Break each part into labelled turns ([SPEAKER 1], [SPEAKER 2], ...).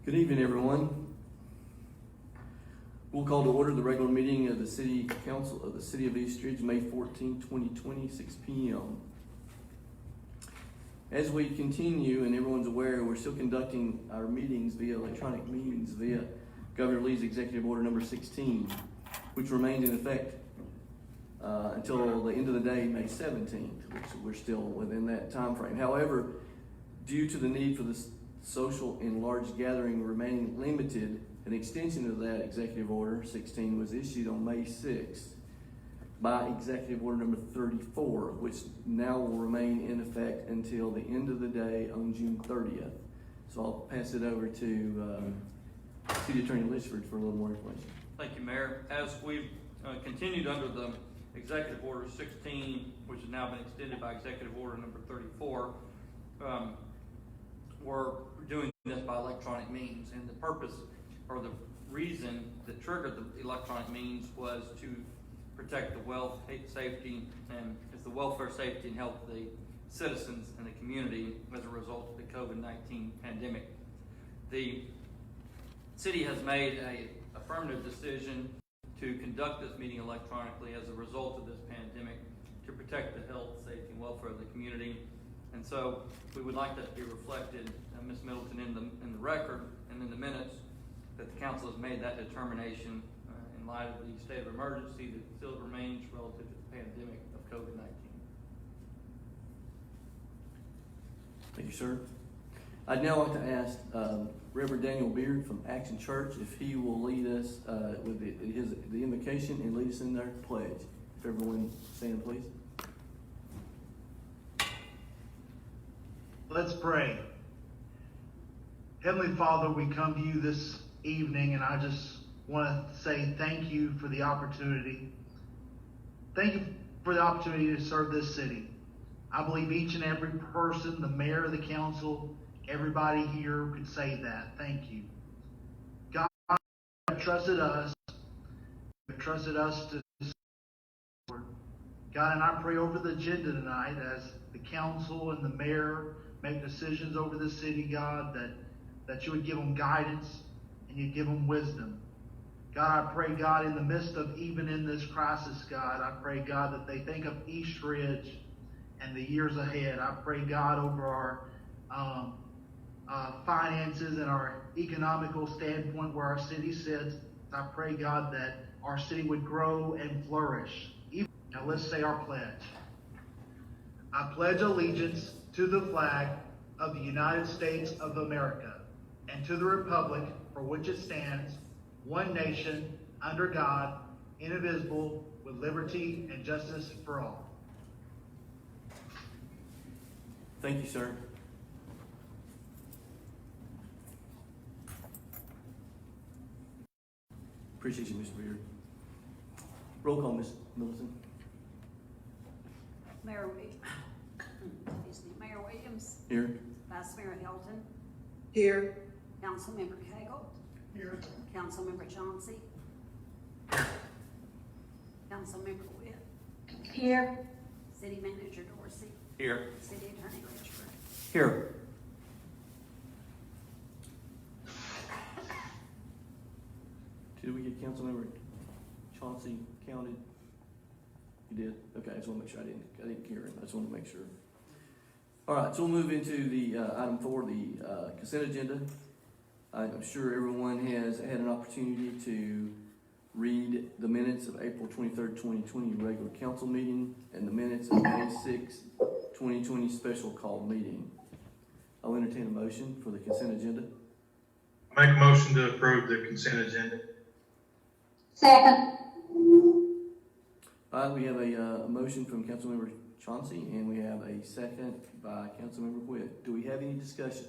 [SPEAKER 1] Good evening, everyone. We'll call to order the regular meeting of the City Council of the City of East Ridge, May 14, 2020, 6 p.m. As we continue, and everyone's aware, we're still conducting our meetings via electronic means via Governor Lee's Executive Order number 16, which remains in effect until the end of the day, May 17th, which we're still within that time frame. However, due to the need for this social and large gathering remaining limited, an extension of that Executive Order 16 was issued on May 6th by Executive Order number 34, which now will remain in effect until the end of the day on June 30th. So I'll pass it over to City Attorney Litchford for a little more information.
[SPEAKER 2] Thank you, Mayor. As we've continued under the Executive Order 16, which has now been extended by Executive Order number 34, we're doing this by electronic means, and the purpose or the reason that triggered the electronic means was to protect the safety, and it's the welfare, safety, and health of the citizens and the community as a result of the COVID-19 pandemic. The city has made an affirmative decision to conduct this meeting electronically as a result of this pandemic to protect the health, safety, and welfare of the community. And so we would like that to be reflected, Ms. Middleton, in the record and in the minutes, that the council has made that determination in light of the state of emergency that still remains relative to the pandemic of COVID-19.
[SPEAKER 1] Thank you, sir. I'd now like to ask Reverend Daniel Beard from Action Church if he will lead us with the invocation and lead us in their pledge. If everyone stand, please.
[SPEAKER 3] Let's pray. Heavenly Father, we come to you this evening, and I just want to say thank you for the opportunity. Thank you for the opportunity to serve this city. I believe each and every person, the mayor, the council, everybody here could say that. Thank you. God, you have trusted us. You have trusted us to serve. God, and I pray over the agenda tonight as the council and the mayor make decisions over the city, God, that you would give them guidance and you'd give them wisdom. God, I pray, God, in the midst of even in this crisis, God, I pray, God, that they think of East Ridge and the years ahead. I pray, God, over our finances and our economical standpoint where our city sits. I pray, God, that our city would grow and flourish. Now let's say our pledge. I pledge allegiance to the flag of the United States of America and to the republic for which it stands, one nation, under God, indivisible, with liberty and justice for all.
[SPEAKER 1] Thank you, sir. Appreciate you, Mr. Beard. Roll call, Ms. Middleton.
[SPEAKER 4] Mayor Williams.
[SPEAKER 1] Here.
[SPEAKER 4] Vice Mayor Hilton.
[SPEAKER 5] Here.
[SPEAKER 4] Councilmember Cagle.
[SPEAKER 5] Here.
[SPEAKER 4] Councilmember Chauncey. Councilmember Witt.
[SPEAKER 5] Here.
[SPEAKER 4] City Manager Dorsey.
[SPEAKER 2] Here.
[SPEAKER 4] City Attorney Litchford.
[SPEAKER 2] Here.
[SPEAKER 1] Did we get Councilmember Chauncey counted? You did? Okay, I just want to make sure I didn't hear him. I just want to make sure. All right, so we'll move into the item 4, the consent agenda. I'm sure everyone has had an opportunity to read the minutes of April 23rd, 2020 regular council meeting and the minutes of May 6th, 2020 special call meeting. I'll entertain a motion for the consent agenda.
[SPEAKER 6] Make a motion to approve the consent agenda.
[SPEAKER 5] Second.
[SPEAKER 1] All right, we have a motion from Councilmember Chauncey, and we have a second by Councilmember Witt. Do we have any discussion?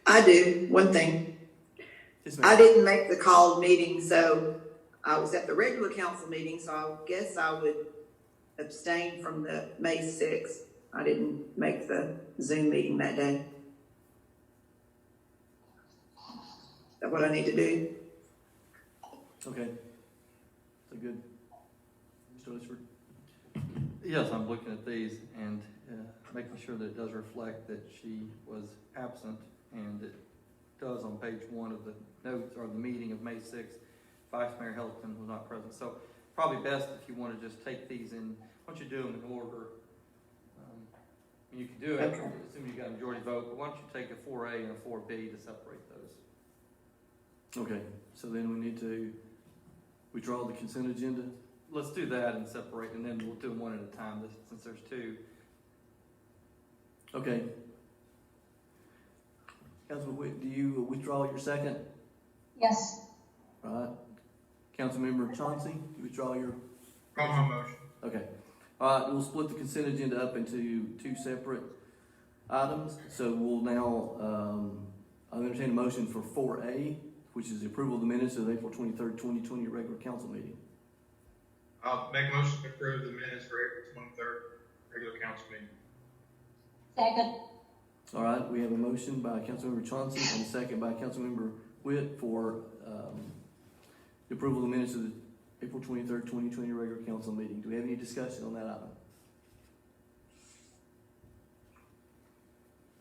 [SPEAKER 5] I do. One thing.
[SPEAKER 1] Yes,
[SPEAKER 5] I didn't make the called meeting, so I was at the regular council meeting, so I guess I would abstain from the May 6th. I didn't make the Zoom meeting that day. Is that what I need to do?
[SPEAKER 1] Okay. So good. Mr. Litchford?
[SPEAKER 2] Yes, I'm looking at these and making sure that it does reflect that she was absent And it does on page 1 of the notes, or the meeting of May 6th, Vice Mayor Helton was not present. So probably best if you want to just take these in, why don't you do them in order? You can do it, assuming you got a majority vote, but why don't you take a 4A and a 4B to separate those?
[SPEAKER 1] Okay, so then we need to withdraw the consent agenda.
[SPEAKER 2] Let's do that and separate, and then we'll do them one at a time, since there's 2.
[SPEAKER 1] Okay. Councilman Witt, do you withdraw your second?
[SPEAKER 7] Yes.
[SPEAKER 1] All right. Councilmember Chauncey, do you withdraw your?
[SPEAKER 6] Withdraw my motion.
[SPEAKER 1] Okay. All right, we'll split the consent agenda up into 2 separate items. So we'll now, I'll entertain a motion for 4A, which is the approval of the minutes of April 23rd, 2020 regular council meeting.
[SPEAKER 6] I'll make a motion to approve the minutes for April 23rd, regular council meeting.
[SPEAKER 7] Second.
[SPEAKER 1] All right, we have a motion by Councilmember Chauncey and a second by Councilmember Witt for the approval of the minutes of the April 23rd, 2020 regular council meeting. Do we have any discussion on that item?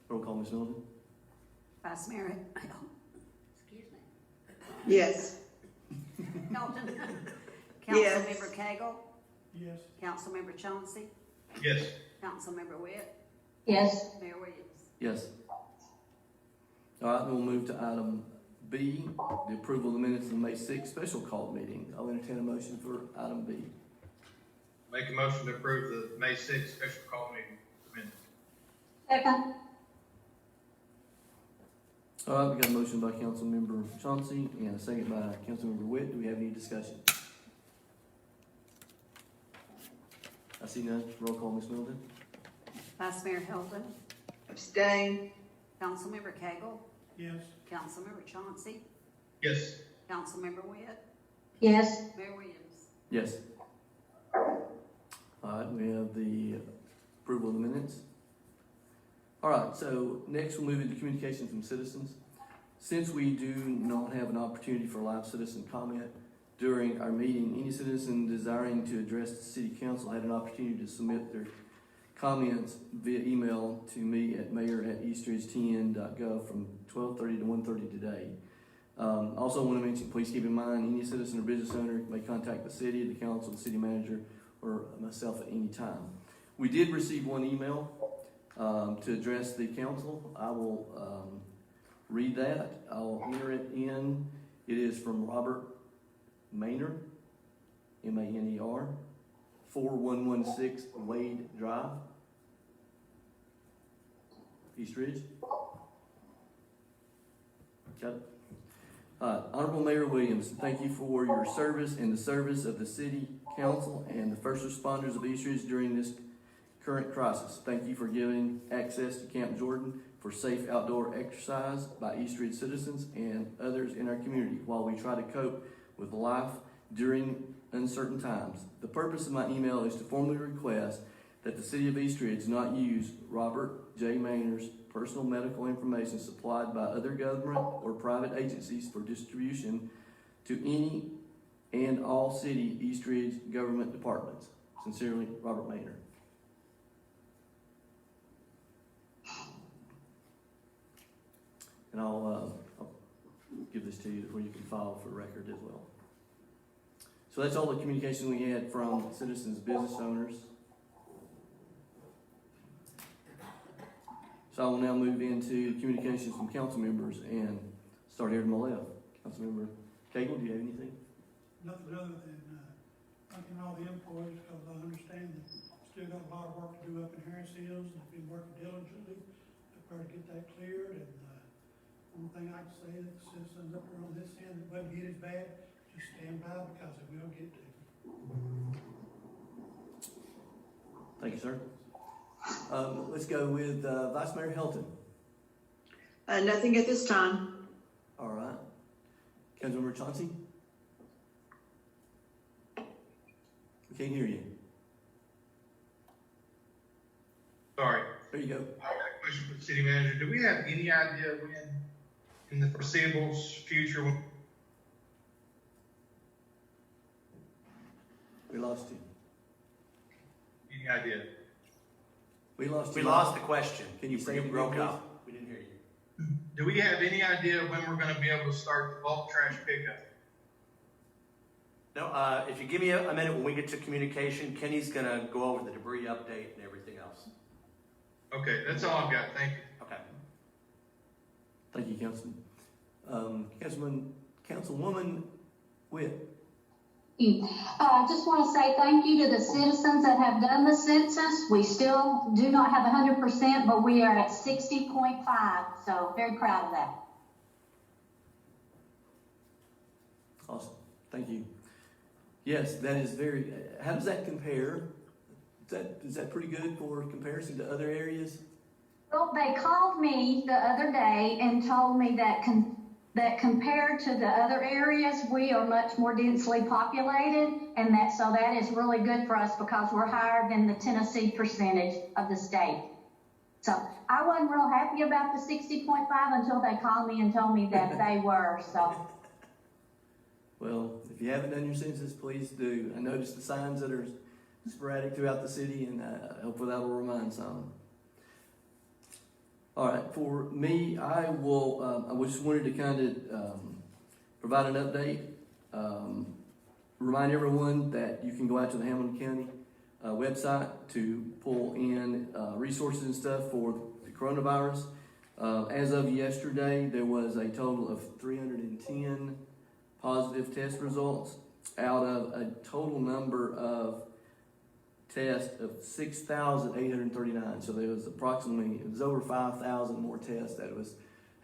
[SPEAKER 1] Roll call, Ms. Milton.
[SPEAKER 4] Vice Mayor, excuse me,
[SPEAKER 5] Yes.
[SPEAKER 4] Hilton.
[SPEAKER 5] Yes.
[SPEAKER 4] Councilmember Cagle,
[SPEAKER 3] Yes.
[SPEAKER 4] Councilmember Chauncey,
[SPEAKER 6] Yes.
[SPEAKER 4] Councilmember Witt,
[SPEAKER 7] Yes.
[SPEAKER 4] Mayor Williams.
[SPEAKER 1] Yes. All right, then we'll move to item B, the approval of the minutes of the May 6th special call meeting. I'll entertain a motion for item B.
[SPEAKER 6] Make a motion to approve the May 6th special call meeting minutes.
[SPEAKER 7] Second.
[SPEAKER 1] All right, we got a motion by Councilmember Chauncey and a second by Councilmember Witt. Do we have any discussion? I see none. Roll call, Ms. Middleton.
[SPEAKER 4] Vice Mayor Hilton,
[SPEAKER 5] Abstain.
[SPEAKER 4] Councilmember Cagle,
[SPEAKER 3] Yes.
[SPEAKER 4] Councilmember Chauncey,
[SPEAKER 6] Yes.
[SPEAKER 4] Councilmember Witt,
[SPEAKER 7] Yes.
[SPEAKER 4] Mayor Williams.
[SPEAKER 1] Yes. All right, we have the approval of the minutes. All right, so next we'll move into communication from citizens. Since we do not have an opportunity for live citizen comment during our meeting, any citizen desiring to address the city council had an opportunity to submit their comments via email to me at mayor@eastridgetn.gov from 12:30 to 1:30 today. Also want to mention, please keep in mind, any citizen or business owner may contact the city, the council, the city manager, or myself at any time. We did receive one email to address the council. I will read that. I'll enter it in. It is from Robert Maynard, M-A-N-E-R, 4116 Wade Drive, East Ridge. Got it? Honorable Mayor Williams, thank you for your service and the service of the city council and the first responders of East Ridge during this current crisis. Thank you for giving access to Camp Jordan for safe outdoor exercise by East Ridge citizens and others in our community while we try to cope with life during uncertain times. The purpose of my email is to formally request that the city of East Ridge not use Robert J. Maynard's personal medical information supplied by other government or private agencies for distribution to any and all city East Ridge government departments. Sincerely, Robert Maynard. And I'll give this to you where you can file for record as well. So that's all the communication we had from citizens, business owners. So I will now move into communications from council members and start here to my left. Councilmember Cagle, do you have anything?
[SPEAKER 8] Nothing other than thanking all the employees, because I understand that still got a lot of work to do up in Harris Hills, and they've been working diligently to try to get that cleared. And one thing I can say that the citizens up there on this end that wouldn't get as bad, just stand by, because it will get to.
[SPEAKER 1] Thank you, sir. Let's go with Vice Mayor Helton.
[SPEAKER 5] Nothing at this time.
[SPEAKER 1] All right. Councilmember Chauncey? We can't hear you.
[SPEAKER 6] Sorry.
[SPEAKER 1] There you go.
[SPEAKER 6] I got a question for the city manager. Do we have any idea when, in the foreseeable future, when
[SPEAKER 1] We lost you.
[SPEAKER 6] any idea?
[SPEAKER 1] We lost you.
[SPEAKER 9] We lost the question.
[SPEAKER 1] Can you say it
[SPEAKER 9] broke
[SPEAKER 1] again,
[SPEAKER 9] up? We didn't hear you.
[SPEAKER 6] do we have any idea when we're gonna be able to start the bulk trash pickup?
[SPEAKER 9] No, if you give me a minute when we get to communication, Kenny's gonna go over the debris update and everything else.
[SPEAKER 6] Okay, that's all I've got, thank you.
[SPEAKER 9] Okay.
[SPEAKER 1] Thank you, Councilman. Councilwoman Witt.
[SPEAKER 7] I just want to say thank you to the citizens that have done the census. We still do not have 100%, but we are at 60.5, so very proud of that.
[SPEAKER 1] Awesome, thank you. Yes, that is very, how does that compare? Is that pretty good for comparison to other areas?
[SPEAKER 7] Well, they called me the other day and told me that compared to the other areas, we are much more densely populated, and that is really good for us because we're higher than the Tennessee percentage of the state. So I wasn't real happy about the 60.5 until they called me and told me that they were, so.
[SPEAKER 1] Well, if you haven't done your census, please do. I noticed the signs that are sporadic throughout the city, and hopefully that will remind some. All right, for me, I just wanted to kind of provide an update. Remind everyone that you can go out to the Hamilton County website to pull in resources and stuff for the coronavirus. As of yesterday, there was a total of 310 positive test results out of a total number of tests of 6,839. So there was over 5,000 more tests that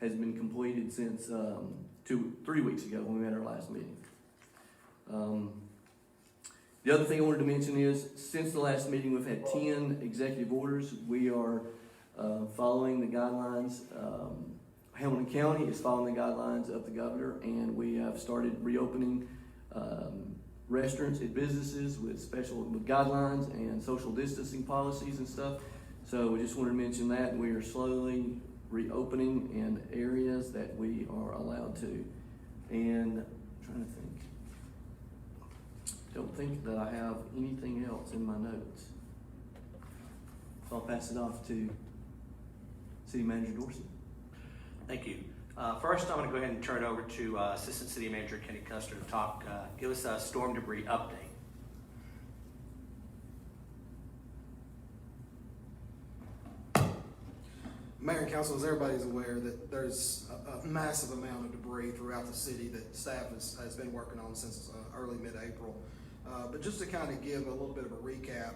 [SPEAKER 1] has been completed since 3 weeks ago when we had our last meeting. The other thing I wanted to mention is, since the last meeting, we've had 10 executive orders. We are following the guidelines. Hamilton County is following the guidelines of the governor, and we have started reopening restaurants and businesses with guidelines and social distancing policies and stuff. So we just wanted to mention that we are slowly reopening in areas that we are allowed to. And I'm trying to think. Don't think that I have anything else in my notes. So I'll pass it off to City Manager Dorsey.
[SPEAKER 9] Thank you. First, I'm going to go ahead and turn it over to Assistant City Manager Kenny Custer to give us a storm debris update.
[SPEAKER 10] Mayor and Council, as everybody's aware, that there's a massive amount of debris throughout the city that staff has been working on since early mid-April. But just to kind of give a little bit of a recap,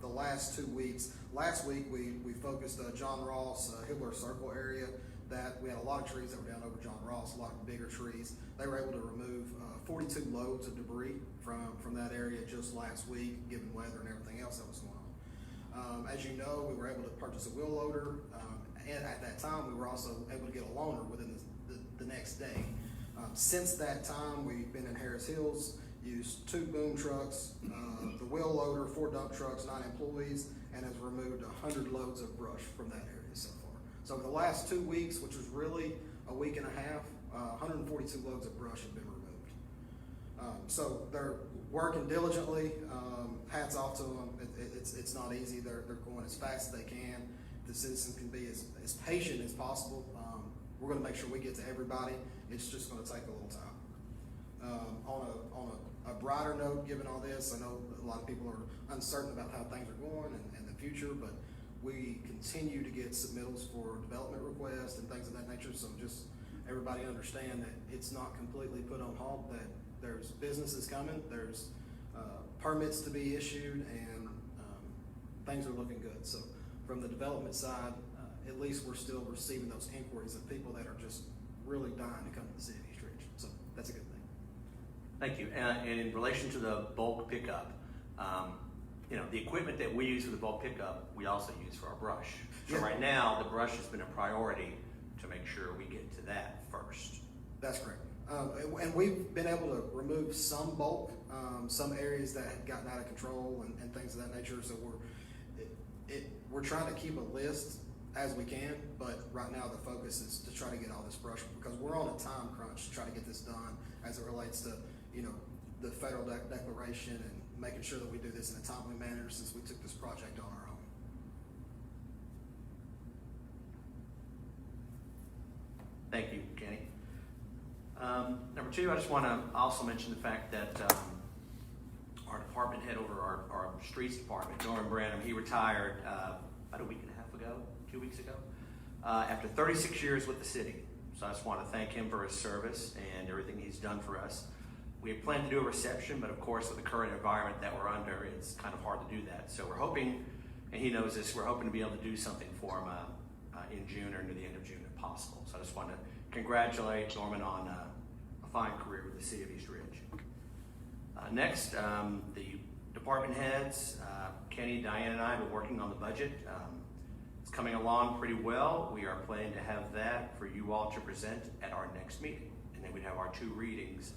[SPEAKER 10] the last 2 weeks, last week we focused John Ross, Hibbler Circle area, that we had a lot of trees that were down over John Ross, a lot of bigger trees. They were able to remove 42 loads of debris from that area just last week, given weather and everything else that was going on. As you know, we were able to purchase a wheel loader, and at that time we were also able to get a loaner within the next day. Since that time, we've been in Harris Hills, used 2 boom trucks, the wheel loader, 4 dump trucks, 9 employees, and has removed 100 loads of brush from that area so far. So over the last 2 weeks, which was really a week and a half, 142 loads of brush have been removed. So they're working diligently. Hats off to them. It's not easy. They're going as fast as they can. The citizens can be as patient as possible. We're going to make sure we get to everybody. It's just going to take a little time. On a brighter note, given all this, I know a lot of people are uncertain about how things are going and the future, but we continue to get submittals for development requests and things of that nature. So just everybody understand that it's not completely put on halt, that there's businesses coming, there's permits to be issued, and things are looking good. So from the development side, at least we're still receiving those inquiries of people that are just really dying to come to the city of East Ridge. So that's a good thing.
[SPEAKER 9] Thank you. And in relation to the bulk pickup, the equipment that we use for the bulk pickup, we also use for our brush. So right now, the brush has been a priority to make sure we get to that first.
[SPEAKER 10] That's correct. And we've been able to remove some bulk, some areas that had gotten out of control and things of that nature. So we're trying to keep a list as we can, but right now the focus is to try to get all this brush, because we're on a time crunch to try to get this done as it relates to, the federal declaration and making sure that we do this in a timely manner, since we took this project on our own.
[SPEAKER 9] Thank you, Kenny. Number two, I just want to also mention the fact that our department head over our streets department, Norman Branham, he retired about a week and a half ago, 2 weeks ago, after 36 years with the city. So I just want to thank him for his service and everything he's done for us. We had planned to do a reception, but of course with the current environment that we're under, it's kind of hard to do that. So we're hoping, and he knows this, we're hoping to be able to do something for him in June or near the end of June if possible. So I just want to congratulate Norman on a fine career with the city of East Ridge. Next, the department heads, Kenny, Diane, and I have been working on the budget. It's coming along pretty well. We are planning to have that for you all to present at our next meeting. And then we'd have our 2 readings,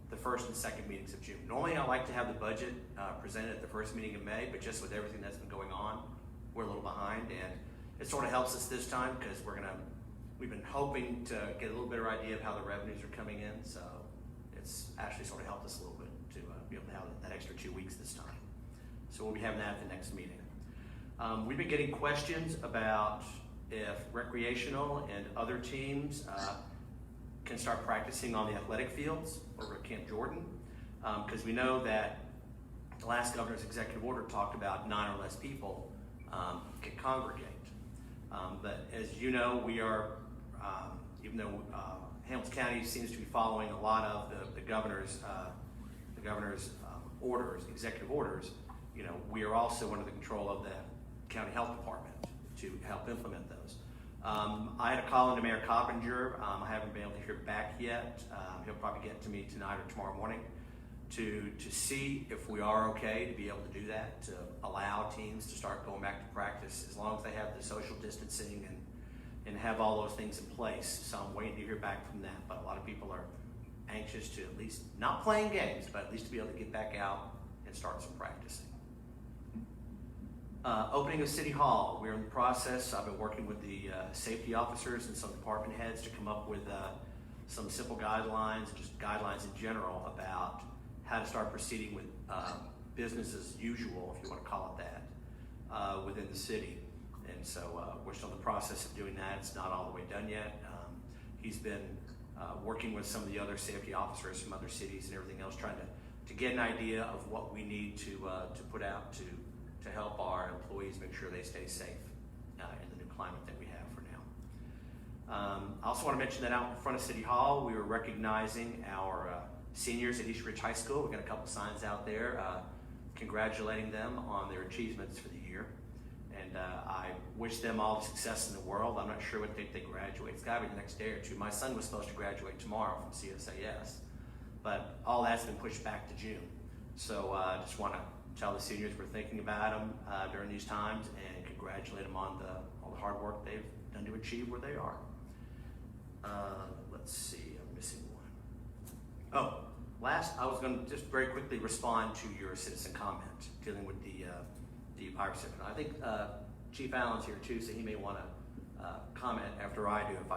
[SPEAKER 9] the first and second meetings of June. Normally I like to have the budget presented at the first meeting in May, but just with everything that's been going on, we're a little behind. And it sort of helps us this time because we've been hoping to get a little better idea of how the revenues are coming in. So it's actually sort of helped us a little bit to be able to have that extra 2 weeks this time. So we'll be having that at the next meeting. We've been getting questions about if recreational and other teams can start practicing on the athletic fields over at Camp Jordan, because we know that the last governor's executive order talked about 9 or less people can congregate. But as you know, we are, even though Hamilton County seems to be following a lot of the governor's orders, executive orders, you know, we are also under the control of the county health department to help implement those. I had a call into Mayor Coppinger. I haven't been able to hear back yet. He'll probably get to me tonight or tomorrow morning to see if we are okay to be able to do that, to allow teams to start going back to practice as long as they have the social distancing and have all those things in place. So I'm waiting to hear back from that. But a lot of people are anxious to at least, not playing games, but at least to be able to get back out and start some practicing. Opening of City Hall, we're in the process. I've been working with the safety officers and some department heads to come up with some simple guidelines, just guidelines in general about how to start proceeding with business as usual, if you want to call it that, within the city. And so we're still in the process of doing that. It's not all the way done yet. He's been working with some of the other safety officers from other cities and everything else, trying to get an idea of what we need to put out to help our employees make sure they stay safe in the new climate that we have for now. I also want to mention that out in front of City Hall, we were recognizing our seniors at East Ridge High School. We've got a couple signs out there congratulating them on their achievements for the year. And I wish them all the success in the world. I'm not sure what date they graduate. It's got to be the next day or two. My son was supposed to graduate tomorrow from CSAS, but all that's been pushed back to June. So I just want to tell the seniors we're thinking about them during these times and congratulate them on all the hard work they've done to achieve where they are. Let's see, I'm missing one. Oh, last, I was going to just very quickly respond to your citizen comment dealing with the virus. I think Chief Allen's here too, so he may want to comment after I do if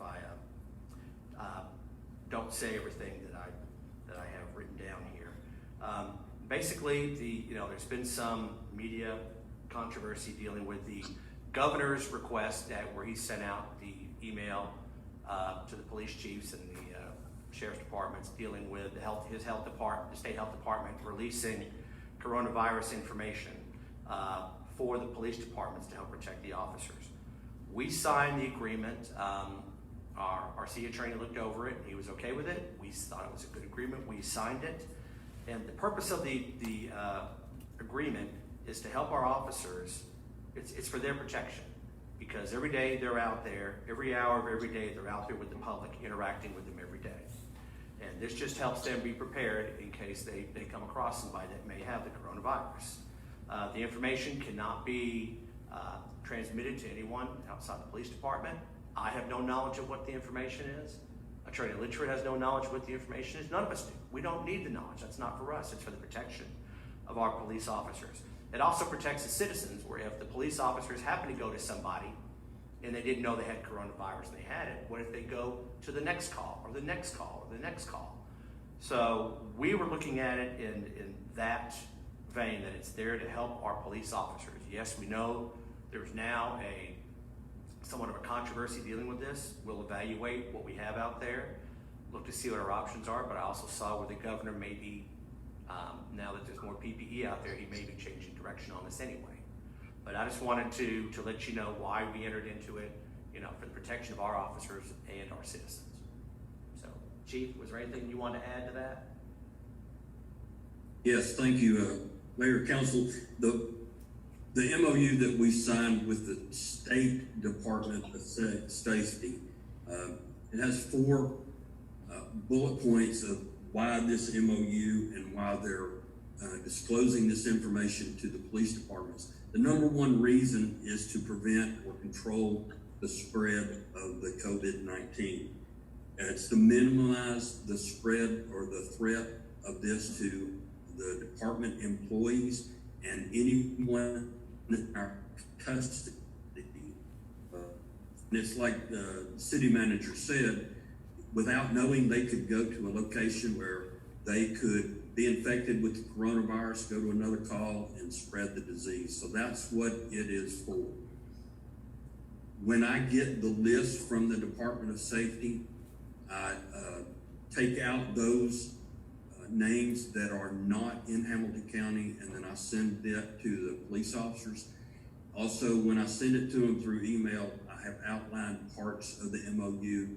[SPEAKER 9] I don't say everything that I have written down here. Basically, there's been some media controversy dealing with the governor's request where he sent out the email to the police chiefs and the sheriff's departments dealing with his health department, the state health department, releasing coronavirus information for the police departments to help protect the officers. We signed the agreement. Our city attorney looked over it. He was okay with it. We thought it was a good agreement. We signed it. And the purpose of the agreement is to help our officers. It's for their protection, because every day they're out there, every hour of every day they're out there with the public, interacting with them every day. And this just helps them be prepared in case they come across somebody that may have the coronavirus. The information cannot be transmitted to anyone outside the police department. I have no knowledge of what the information is. Attorney Litchford has no knowledge of what the information is. None of us do. We don't need the knowledge. That's not for us. It's for the protection of our police officers. It also protects the citizens, where if the police officers happen to go to somebody and they didn't know they had coronavirus and they had it, what if they go to the next call or the next call or the next call? So we were looking at it in that vein, that it's there to help our police officers. Yes, we know there's now a somewhat of a controversy dealing with this. We'll evaluate what we have out there, look to see what our options are, but I also saw where the governor may be, now that there's more PPE out there, he may be changing direction on this anyway. But I just wanted to let you know why we entered into it, for the protection of our officers and our citizens. So, Chief, was there anything you want to add to that?
[SPEAKER 11] Yes, thank you, Mayor, Council. The MOU that we signed with the State Department of Safety, it has 4 bullet points of why this MOU and why they're disclosing this information to the police departments. The number 1 reason is to prevent or control the spread of the COVID-19. It's to minimize the spread or the threat of this to the department employees and anyone in our custody. And it's like the city manager said, without knowing, they could go to a location where they could be infected with the coronavirus, go to another call and spread the disease. So that's what it is for. When I get the list from the Department of Safety, I take out those names that are not in Hamilton County, and then I send that to the police officers. Also, when I send it to them through email, I have outlined parts of the MOU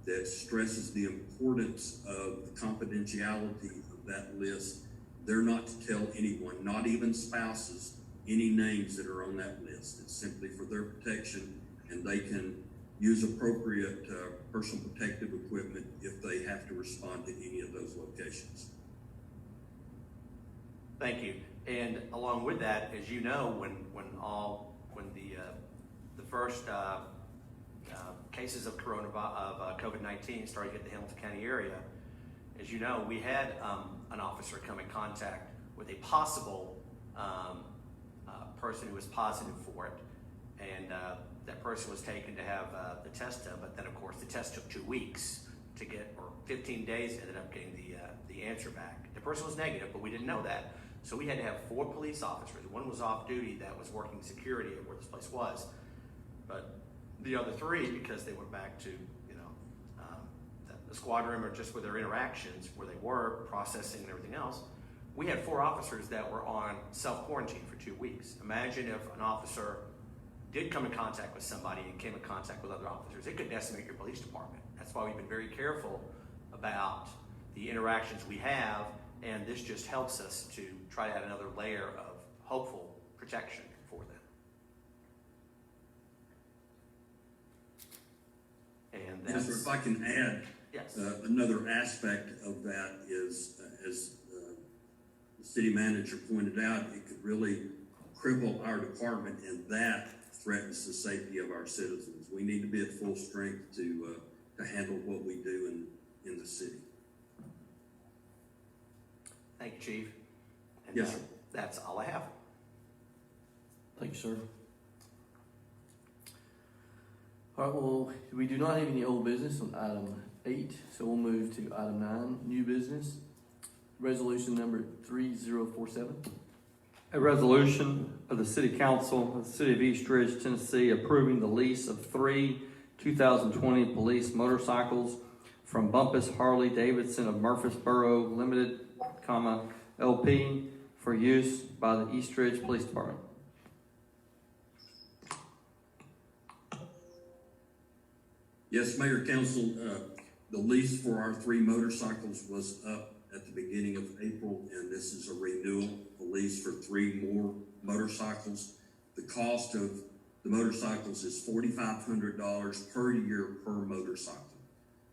[SPEAKER 11] that stresses the importance of the confidentiality of that list. They're not to tell anyone, not even spouses, any names that are on that list. It's simply for their protection, and they can use appropriate personal protective equipment if they have to respond to any of those locations.
[SPEAKER 9] Thank you. And along with that, as you know, when the first cases of COVID-19 started hitting the Hamilton County area, as you know, we had an officer come in contact with a possible person who was positive for it, and that person was taken to have the test done. But then, of course, the test took 2 weeks to get, or 15 days, ended up getting the answer back. The person was negative, but we didn't know that. So we had to have 4 police officers. One was off duty that was working security at where this place was. But the other 3, because they went back to, the squad room or just with their interactions where they were processing and everything else, we had 4 officers that were on self-quarantine for 2 weeks. Imagine if an officer did come in contact with somebody and came in contact with other officers. It could decimate your police department. That's why we've been very careful about the interactions we have, and this just helps us to try to add another layer of hopeful protection for them. And
[SPEAKER 11] Yes, sir, if I can add,
[SPEAKER 9] yes.
[SPEAKER 11] Another aspect of that is, as the city manager pointed out, it could really cripple our department, and that threatens the safety of our citizens. We need to be at full strength to handle what we do in the city.
[SPEAKER 9] Thank you, Chief. And
[SPEAKER 11] Yes, sir.
[SPEAKER 9] That's all I have.
[SPEAKER 1] Thank you, sir. All right, well, we do not have any old business on item 8, so we'll move to item 9, new business. Resolution number 3047.
[SPEAKER 2] A resolution of the City Council of the City of East Ridge, Tennessee, approving the lease of 3 2020 police motorcycles from Bumpus Harley Davidson of Murfreesboro Limited, LP, for use by the East Ridge Police Department.
[SPEAKER 11] Yes, Mayor, Council, the lease for our 3 motorcycles was up at the beginning of April, and this is a renewal, a lease for 3 more motorcycles. The cost of the motorcycles is $4,500 per year per motorcycle.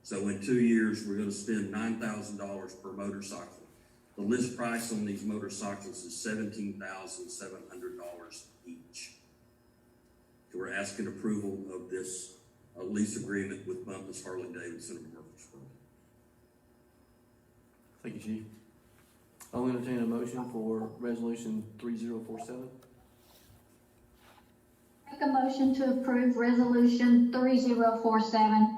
[SPEAKER 11] So in 2 years, we're going to spend $9,000 per motorcycle. The list price on these motorcycles is $17,700 each. So we're asking approval of this lease agreement with Bumpus Harley Davidson of Murfreesboro.
[SPEAKER 1] Thank you, Chief. I'll entertain a motion for resolution 3047.
[SPEAKER 7] Make a motion to approve resolution 3047.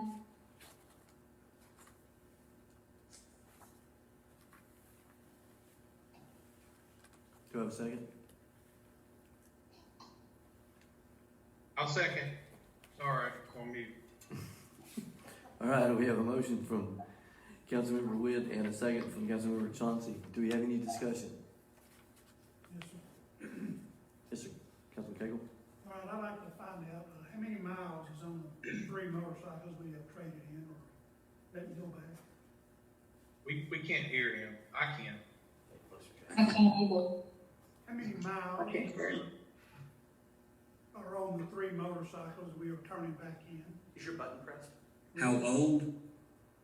[SPEAKER 1] Do I have a second?
[SPEAKER 6] I'll second. Sorry, on mute.
[SPEAKER 1] All right, we have a motion from Councilmember Witt and a second from Councilmember Chauncey. Do we have any discussion?
[SPEAKER 8] Yes, sir.
[SPEAKER 1] Yes, sir. Councilman Cagle?
[SPEAKER 8] All right, I'd like to find out how many miles is on the 3 motorcycles we have traded in, or let me go back.
[SPEAKER 6] We can't hear him. I can.
[SPEAKER 7] I can't either.
[SPEAKER 8] How many miles
[SPEAKER 5] I can't hear you.
[SPEAKER 8] are on the 3 motorcycles we are turning back in?
[SPEAKER 9] Is your button pressed?
[SPEAKER 11] How old?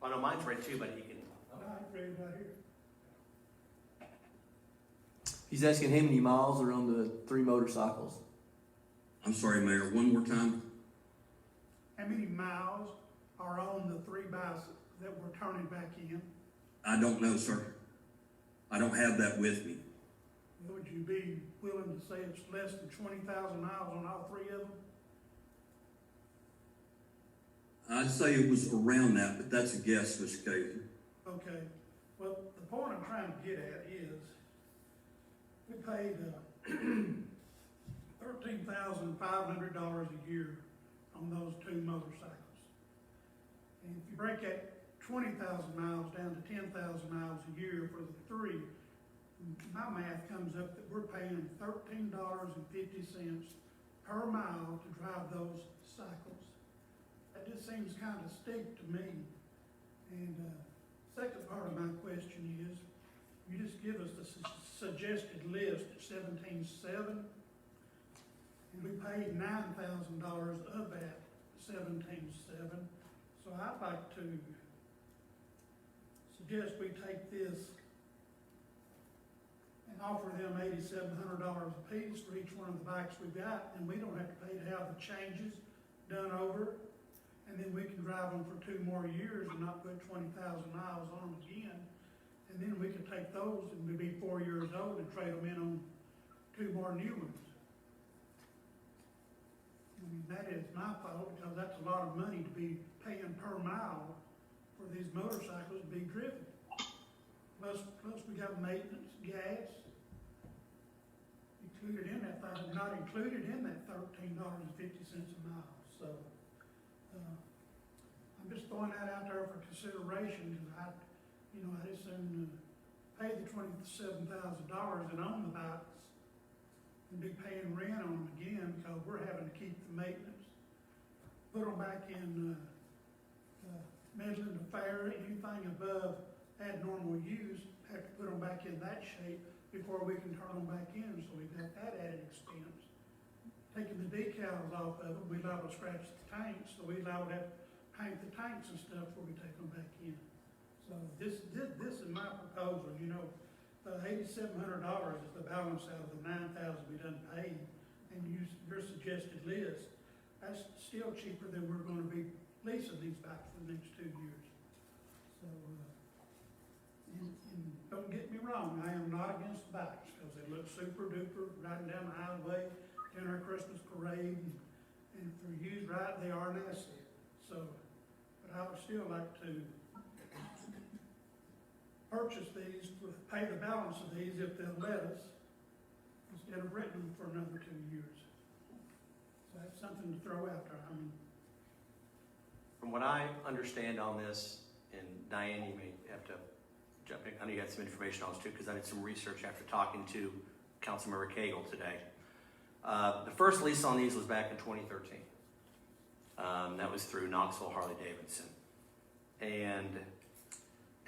[SPEAKER 9] Oh, no, mine's red too, but you can.
[SPEAKER 8] All right, read it right here.
[SPEAKER 1] He's asking how many miles are on the 3 motorcycles.
[SPEAKER 11] I'm sorry, Mayor, one more time.
[SPEAKER 8] How many miles are on the 3 bikes that we're turning back in?
[SPEAKER 11] I don't know, sir. I don't have that with me.
[SPEAKER 8] Would you be willing to say it's less than 20,000 miles on all 3 of them?
[SPEAKER 11] I'd say it was around that, but that's a guess, Mr. Cagle.
[SPEAKER 8] Okay, well, the point I'm trying to get at is, we paid, $13,500 a year on those 2 motorcycles. And if you break that 20,000 miles down to 10,000 miles a year for the 3, my math comes up that we're paying $13.50 per mile to drive those cycles. That just seems kind of steep to me. And second part of my question is, you just give us the suggested list at 17.7, and we paid $9,000 of that 17.7. So I'd like to suggest we take this and offer them $8,700 a piece for each one of the bikes we've got, and we don't have to pay to have the changes done over. And then we can drive them for 2 more years and not put 20,000 miles on them again. And then we could take those and we'd be 4 years old and trade them in on 2 more new ones. I mean, that is my fault, because that's a lot of money to be paying per mile for these motorcycles to be driven. Plus we got maintenance, gas, included in that, not included in that $13.50 a mile, so. I'm just throwing that out there for consideration, because I'd as soon pay the $27,000 and own the bikes and be paying rent on them again, because we're having to keep the maintenance. Put them back in Midland Fair, anything above abnormal use, have to put them back in that shape before we can turn them back in, so we've got that added expense. Taking the decals off of them, we liable to scratch the tanks, so we liable to have to paint the tanks and stuff before we take them back in. So this is my proposal, $8,700 is the balance out of the $9,000 we done paid, and use your suggested list. That's still cheaper than we're gonna be leasing these bikes for the next 2 years. So, and don't get me wrong, I am not against bikes, because they look super duper riding down the highway, in our Christmas parade, and if they're used right, they are an asset. So, but I would still like to purchase these, pay the balance of these if they'll let us, instead of renting them for another 2 years. So that's something to throw out there.
[SPEAKER 9] From what I understand on this, and Diane, you may have to jump in. I know you had some information on this too, because I did some research after talking to Councilmember Cagle today. The first lease on these was back in 2013. That was through Knoxville Harley Davidson. And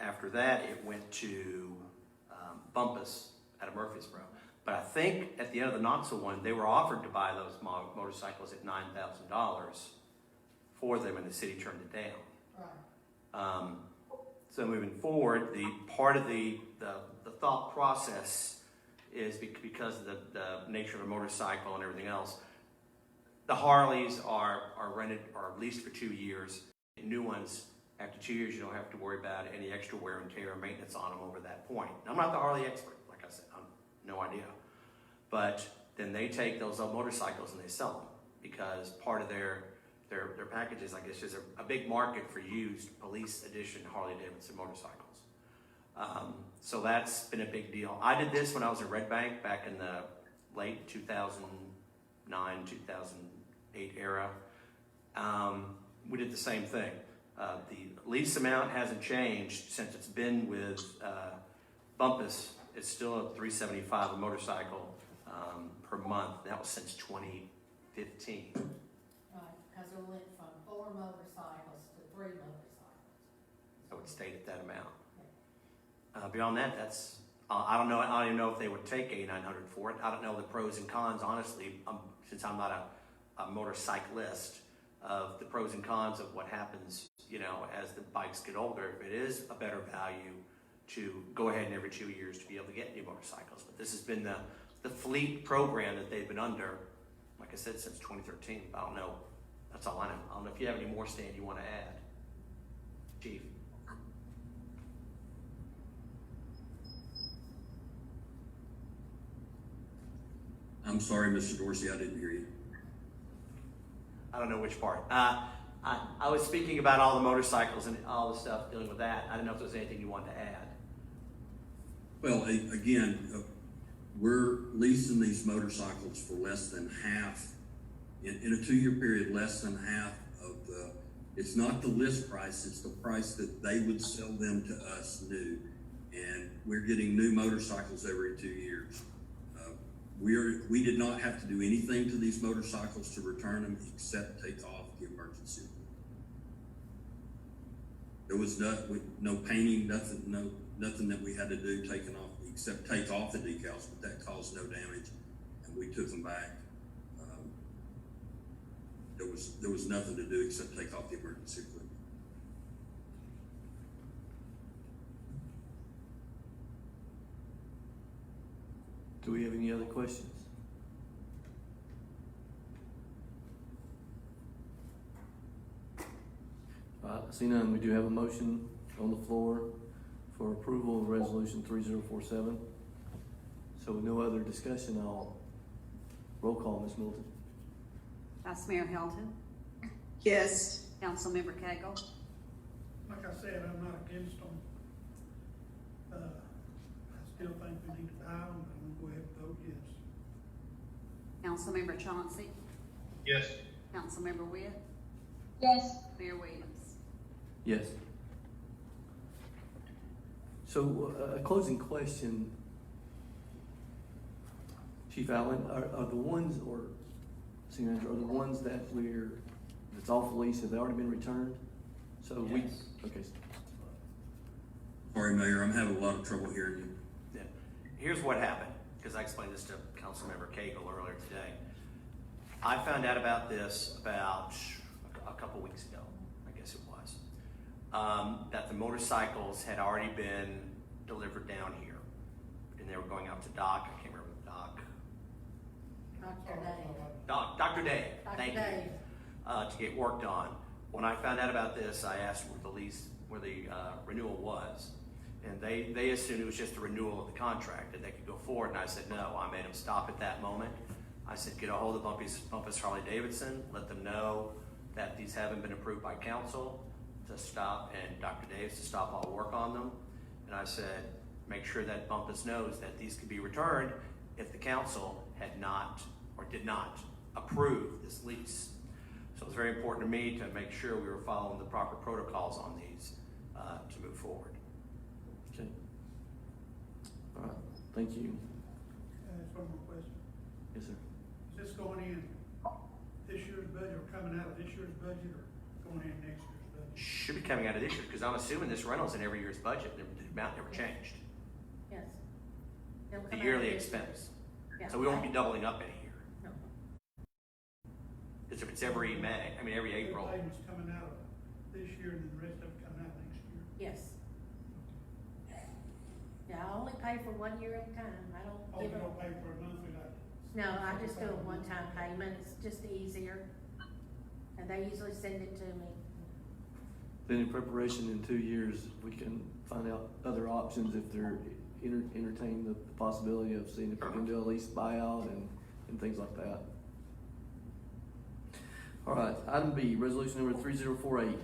[SPEAKER 9] after that, it went to Bumpus out of Murfreesboro. But I think at the end of the Knoxville one, they were offered to buy those motorcycles at $9,000 for them, and the city turned it down.
[SPEAKER 8] Right.
[SPEAKER 9] So moving forward, the part of the thought process is because of the nature of a motorcycle and everything else. The Harleys are rented or leased for 2 years. New ones, after 2 years, you don't have to worry about any extra wear and tear or maintenance on them over that point. Now, I'm not the Harley expert, like I said, I'm no idea. But then they take those old motorcycles and they sell them, because part of their packages, I guess, is a big market for used police edition Harley Davidson motorcycles. So that's been a big deal. I did this when I was in Red Bank back in the late 2009, 2008 era. we did the same thing. The lease amount hasn't changed since it's been with Bumpus. It's still at $375 a motorcycle per month. That was since 2015.
[SPEAKER 12] Right, because we went from 4 motorcycles to 3 motorcycles.
[SPEAKER 9] I would stay at that amount. Beyond that, that's I don't know. I don't even know if they would take $8,900 for it. I don't know the pros and cons, honestly, since I'm not a motorcyclist, of the pros and cons of what happens, as the bikes get older. If it is a better value to go ahead and every 2 years to be able to get new motorcycles. But this has been the fleet program that they've been under, like I said, since 2013. I don't know. That's all I know. I don't know if you have any more, Stan, you want to add. Chief.
[SPEAKER 11] I'm sorry, Mr. Dorsey, I didn't hear you.
[SPEAKER 9] I don't know which part. I was speaking about all the motorcycles and all the stuff dealing with that. I don't know if there's anything you wanted to add.
[SPEAKER 11] Well, again, we're leasing these motorcycles for less than half, in a 2-year period, less than half of it's not the list price, it's the price that they would sell them to us new. And we're getting new motorcycles every 2 years. We did not have to do anything to these motorcycles to return them except take off the emergency. There was no painting, nothing that we had to do taking off except take off the decals, but that caused no damage, and we took them back. There was nothing to do except take off the emergency equipment.
[SPEAKER 1] Do we have any other questions? All right, I see none. We do have a motion on the floor for approval of resolution 3047. So with no other discussion, I'll roll call, Ms. Middleton.
[SPEAKER 4] Vice Mayor Hilton,
[SPEAKER 5] Yes.
[SPEAKER 4] Councilmember Cagle,
[SPEAKER 8] Like I said, I'm not against them. I still think we need to buy them, but I'm gonna go ahead and vote yes.
[SPEAKER 4] Councilmember Chauncey,
[SPEAKER 6] Yes.
[SPEAKER 4] Councilmember Witt,
[SPEAKER 7] Yes.
[SPEAKER 4] Mayor Williams.
[SPEAKER 1] Yes. So a closing question, Chief Allen, are the ones, or City Manager, are the ones that that's off lease, have they already been returned? So
[SPEAKER 2] Yes.
[SPEAKER 1] Okay.
[SPEAKER 11] Sorry, Mayor, I'm having a lot of trouble hearing you.
[SPEAKER 9] Yeah. Here's what happened, because I explained this to Councilmember Cagle earlier today. I found out about this about a couple weeks ago, I guess it was, that the motorcycles had already been delivered down here, and they were going out to Doc. I can't remember the Doc.
[SPEAKER 12] Dr. Dave.
[SPEAKER 9] Dr. Dave.
[SPEAKER 12] Dr.
[SPEAKER 9] Thank you.
[SPEAKER 12] Dave.
[SPEAKER 9] To get worked on. When I found out about this, I asked where the renewal was, and they assumed it was just a renewal of the contract and they could go forward. And I said no. I made them stop at that moment. I said get a hold of Bumpus Harley Davidson, let them know that these haven't been approved by council to stop, and Dr. Davis to stop all work on them. And I said make sure that Bumpus knows that these could be returned if the council had not or did not approve this lease. So it's very important to me to make sure we were following the proper protocols on these to move forward.
[SPEAKER 1] Okay. All right, thank you.
[SPEAKER 8] That's one more question.
[SPEAKER 1] Yes, sir.
[SPEAKER 8] Is this going in this year's budget, or coming out of this year's budget, or going in next year's budget?
[SPEAKER 9] Should be coming out of this year, because I'm assuming this rental's in every year's budget, and the amount never changed.
[SPEAKER 12] Yes. They'll
[SPEAKER 9] The
[SPEAKER 12] come out
[SPEAKER 9] yearly
[SPEAKER 12] of this-
[SPEAKER 9] expense.
[SPEAKER 12] Yeah.
[SPEAKER 9] So we won't be doubling up any year.
[SPEAKER 12] No.
[SPEAKER 9] Because if it's every every April.
[SPEAKER 8] The payments coming out of this year, and then the rest of it coming out next year.
[SPEAKER 12] Yes. Yeah, I only pay for 1 year at a time. I
[SPEAKER 8] Oh,
[SPEAKER 12] don't
[SPEAKER 8] you
[SPEAKER 12] give them.
[SPEAKER 8] don't pay for a monthly like.
[SPEAKER 12] No, I just do a one-time payment. It's just easier. And they usually send it to me.
[SPEAKER 1] Then in preparation in 2 years, we can find out other options if they're entertain the possibility of seeing if we can do a lease buyout and things like that. All right, item B, resolution number 3048.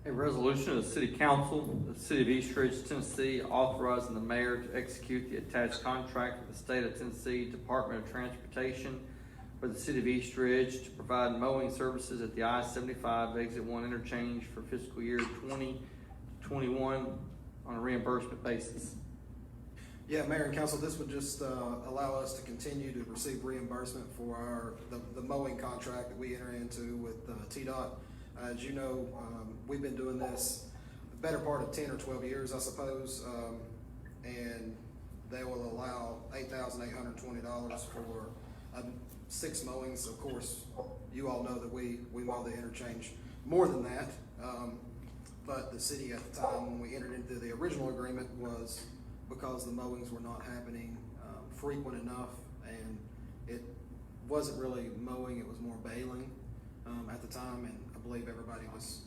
[SPEAKER 13] A resolution of the City Council of the City of East Ridge, Tennessee, authorizing the mayor to execute the attached contract with the State of Tennessee Department of Transportation for the city of East Ridge to provide mowing services at the I-75 Exit 1 interchange for fiscal year 2021 on a reimbursement basis.
[SPEAKER 10] Yeah, Mayor and Council, this would just allow us to continue to receive reimbursement for the mowing contract that we enter into with TDOT. As you know, we've been doing this the better part of 10 or 12 years, I suppose, and they will allow $8,820 for 6 mowings. Of course, you all know that we mow the interchange more than that, but the city at the time when we entered into the original agreement was because the mowings were not happening frequent enough, and it wasn't really mowing, it was more baling at the time, and I believe everybody was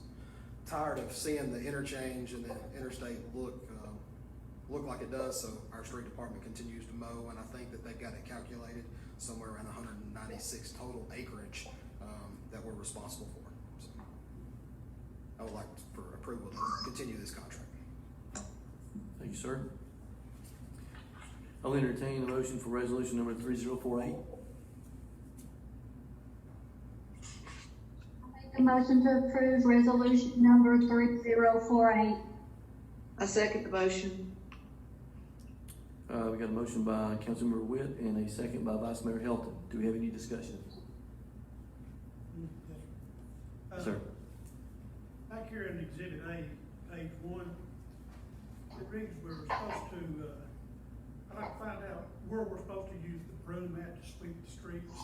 [SPEAKER 10] tired of seeing the interchange and the interstate look like it does, so our street department continues to mow, and I think that they've got it calculated somewhere around 196 total acreage that we're responsible for. So I would like for approval to continue this contract.
[SPEAKER 1] Thank you, sir. I'll entertain a motion for resolution number 3048.
[SPEAKER 7] Make a motion to approve resolution number 3048.
[SPEAKER 5] I second the motion.
[SPEAKER 1] We got a motion by Councilmember Witt and a second by Vice Mayor Helton. Do we have any discussion?
[SPEAKER 8] Yes,
[SPEAKER 1] Sir.
[SPEAKER 8] Back here in Exhibit A, page 1, it reads we're supposed to, I'd like to find out where we're supposed to use the broom at to sweep the streets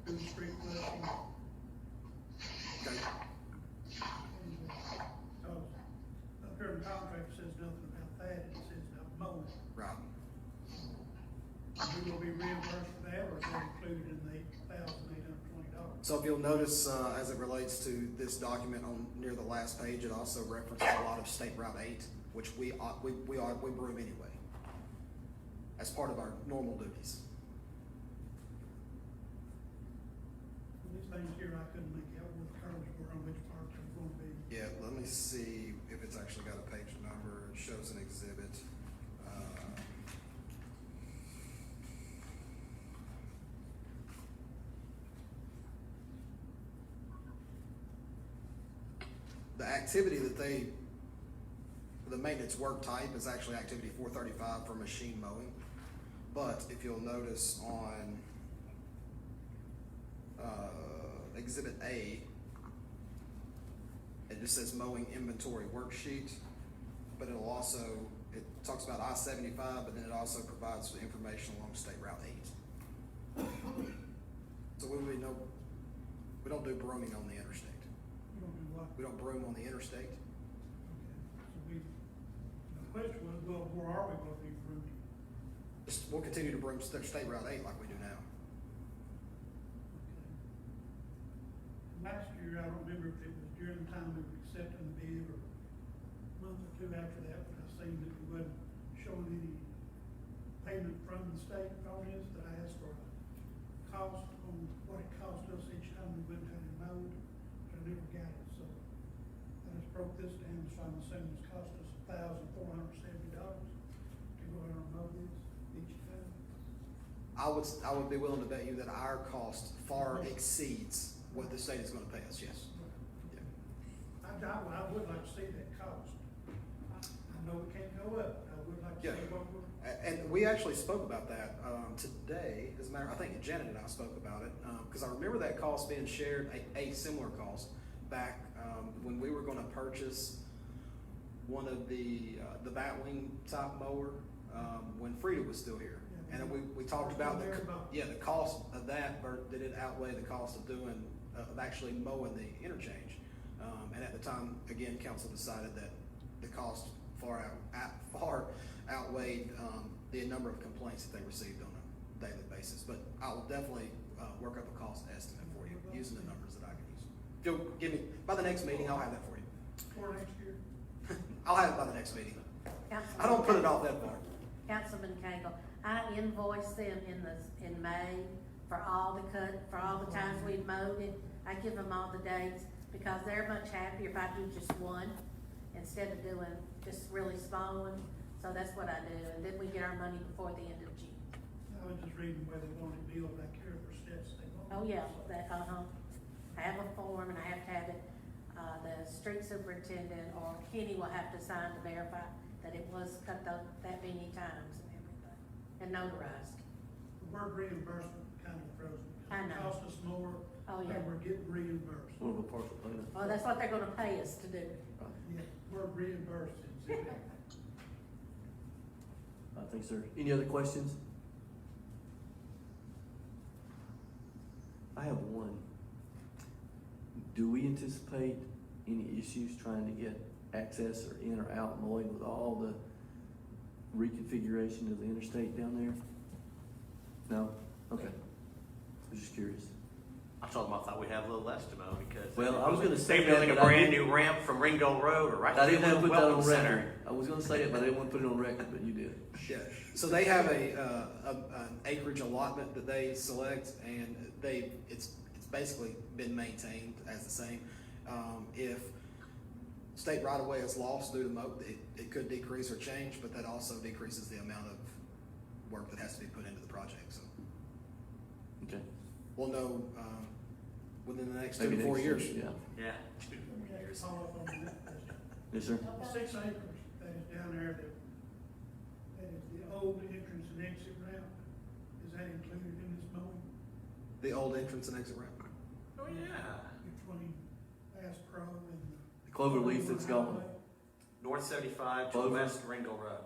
[SPEAKER 8] and do the street flushing.
[SPEAKER 10] Okay.
[SPEAKER 8] Up here in the contract, it says nothing about that, it says about mowing.
[SPEAKER 10] Right.
[SPEAKER 8] Are we gonna be reimbursed for that, or is that included in the $8,820?
[SPEAKER 10] So if you'll notice, as it relates to this document on near the last page, it also references a lot of State Route 8, which we broom anyway, as part of our normal duties.
[SPEAKER 8] These things here, I couldn't make out where the curves were on which part they're going to be.
[SPEAKER 10] Yeah, let me see if it's actually got a page number. It shows an exhibit. The activity that the maintenance work type is actually activity 435 for machine mowing. But if you'll notice on Exhibit A, it just says mowing inventory worksheet, but it talks about I-75, but then it also provides information along State Route 8. So we don't do brooming on the interstate.
[SPEAKER 8] You don't do what?
[SPEAKER 10] We don't broom on the interstate.
[SPEAKER 8] Okay, so the question was, well, where are we gonna be brooming?
[SPEAKER 10] We'll continue to broom State Route 8 like we do now.
[SPEAKER 8] Okay. Last year, I don't remember if it was during the time we were accepting the bid or a month or two after that, but I seen that we wasn't showing any payment from the state on this, that I asked for a cost on what it cost us each time we went down and mowed, but I never got it, so I just broke this down, so I'm assuming it's cost us $1,470 to go out and mow this each time.
[SPEAKER 10] I would be willing to bet you that our cost far exceeds what the state is going to pay us. Yes. Yeah.
[SPEAKER 8] I would like to see that cost. I know it can't go up, I would like to
[SPEAKER 10] Yeah.
[SPEAKER 8] see what we're.
[SPEAKER 10] And we actually spoke about that today. As a matter, I think Janet and I spoke about it because I remember that cost being shared, a similar cost back when we were going to purchase one of the Batwing type mower when Frida was still here. And we talked about the cost of that, did it outweigh the cost of doing, of actually mowing the interchange? And at the time, again, council decided that the cost far outweighed the number of complaints that they received on a daily basis. But I will definitely work up a cost estimate for you using the numbers that I can use. If you'll give me, by the next meeting, I'll have that for you.
[SPEAKER 8] For next year?
[SPEAKER 10] I'll have it by the next meeting.
[SPEAKER 12] Councilman
[SPEAKER 10] I don't put it off that far.
[SPEAKER 12] Councilman Cagle, I invoice them in May for all the times we've mowed it. I give them all the dates because they're much happier if I do just one instead of doing just really small ones. So that's what I do, and then we get our money before the end of June.
[SPEAKER 8] I was just reading where they wanted to build back here for steps they want.
[SPEAKER 12] Oh, yeah, that, I have a form and I have to have it, the street superintendent or Kenny will have to sign to verify that it was cut that many times and everything, and notarized.
[SPEAKER 8] The word reimbursement kind of throws me.
[SPEAKER 12] I know.
[SPEAKER 8] It costs us more,
[SPEAKER 12] Oh, yeah.
[SPEAKER 8] and we're getting reimbursed.
[SPEAKER 1] More of a partial payment.
[SPEAKER 12] Well, that's what they're gonna pay us to do.
[SPEAKER 8] Yeah, we're reimbursed.
[SPEAKER 1] Thanks, sir. Any other questions? I have one. Do we anticipate any issues trying to get access or in or out mowing with all the reconfiguration of the interstate down there? No? Okay. I was just curious.
[SPEAKER 9] I told them I thought we'd have a little less to mow because.
[SPEAKER 1] Well, I was gonna say
[SPEAKER 9] they're building
[SPEAKER 1] that,
[SPEAKER 9] a
[SPEAKER 1] but I
[SPEAKER 9] brand
[SPEAKER 1] didn't-
[SPEAKER 9] new ramp from Ringgold Road or right
[SPEAKER 1] I
[SPEAKER 9] to
[SPEAKER 1] didn't
[SPEAKER 9] the
[SPEAKER 1] want to put that on
[SPEAKER 9] Welcome
[SPEAKER 1] record.
[SPEAKER 9] Center.
[SPEAKER 1] I was gonna say it, but I didn't want to put it on record, but you did.
[SPEAKER 10] Yeah, so they have an acreage allotment that they select, and it's basically been maintained as the same. If state right-of-way is lost due to it could decrease or change, but that also decreases the amount of work that has to be put into the project, so.
[SPEAKER 1] Okay.
[SPEAKER 10] We'll know, within the next
[SPEAKER 1] Maybe
[SPEAKER 10] 2 to 4
[SPEAKER 1] next
[SPEAKER 10] years.
[SPEAKER 1] year, Yeah.
[SPEAKER 9] Yeah.
[SPEAKER 8] Let me have to follow up on that question.
[SPEAKER 1] Yes, sir.
[SPEAKER 8] The 6 acres that is down there that is the old entrance and exit ramp, is that included in this mowing?
[SPEAKER 10] The old entrance and exit ramp.
[SPEAKER 9] Oh, yeah.
[SPEAKER 8] Between Bass Pro and
[SPEAKER 1] The clover leaf that's gone.
[SPEAKER 8] Highway?
[SPEAKER 9] North 75 to
[SPEAKER 1] Clover.
[SPEAKER 9] west Ringgold Road.